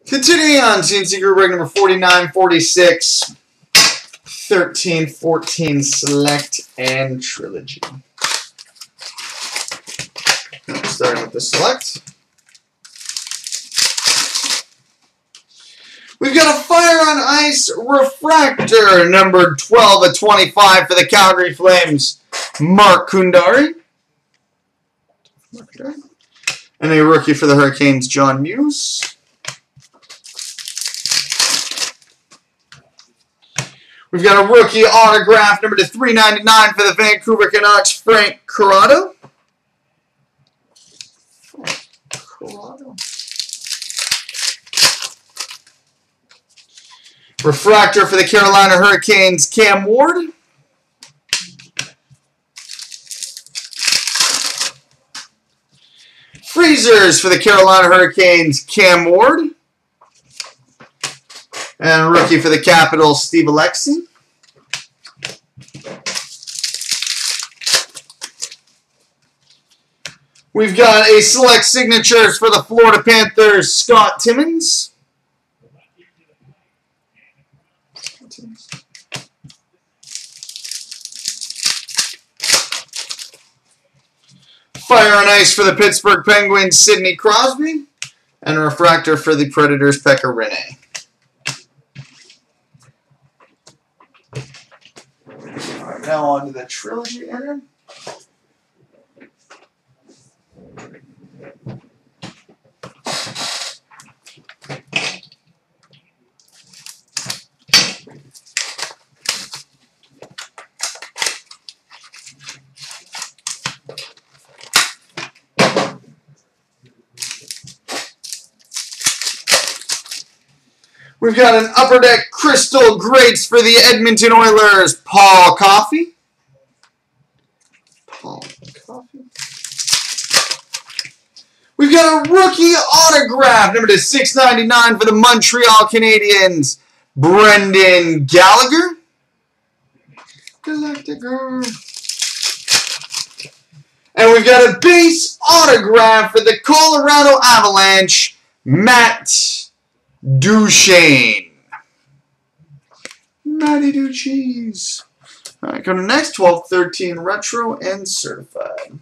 Continuing on, CNC Group break number 49, 46, 13, 14, Select, and Trilogy. Starting with the Select. We've got a Fire on Ice Refractor, number 12/25 for the Calgary Flames, Mark Kundari. And a rookie for the Hurricanes, John Muse. We've got a rookie autograph, number /399 for the Vancouver Canucks, Frank Corrado. Refractor for the Carolina Hurricanes, Cam Ward. Freezers for the Carolina Hurricanes, Cam Ward. And a rookie for the Capitals, Steve Alexi. We've got a select signatures for the Florida Panthers, Scott Timmins. Fire on Ice for the Pittsburgh Penguins, Sidney Crosby. And a refractor for the Predators, Pekka Rinne. Now on to the Trilogy enter. We've got an Upper Deck Crystal Greats for the Edmonton Oilers, Paul Coffey. We've got a rookie autograph, number /699 for the Montreal Canadiens, Brendan Gallagher. And we've got a base autograph for the Colorado Avalanche, Matt Duchene. Matty Ducheese. All right, come to next, 12/13 Retro and Certified.